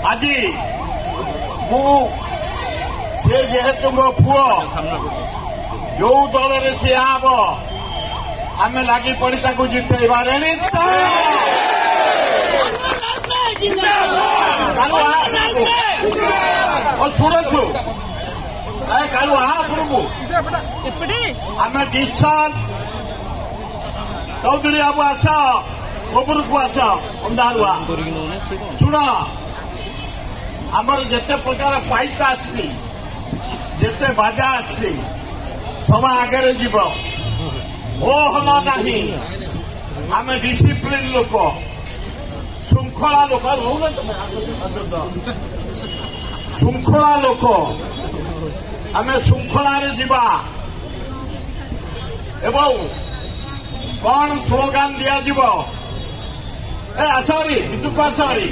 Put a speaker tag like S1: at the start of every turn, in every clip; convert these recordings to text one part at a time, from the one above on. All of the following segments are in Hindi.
S1: आज जेहेतु मो पुओ जो दल सी हम आम लगी पड़ी जितेबा शुणु कालू आम डिस्चार्ज चौधरी बाबू आस गोबर को आस अंधारुआ शुण आमर जिते प्रकार पाइक आते बाजा आसी सब आगे जीव हो हल नहीं आम डिसिप्लिन लोक श्रृंखला लोक श्रृंखला लोक आम श्रृंखलार जीवा एवं कौन स्लोगान दिज्व आसरी विद्युत आसरी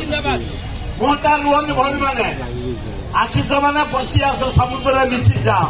S1: मोटा रुहन भौणी मैंने आसीच मैंने पशि आस समुद्र मिसी जाओ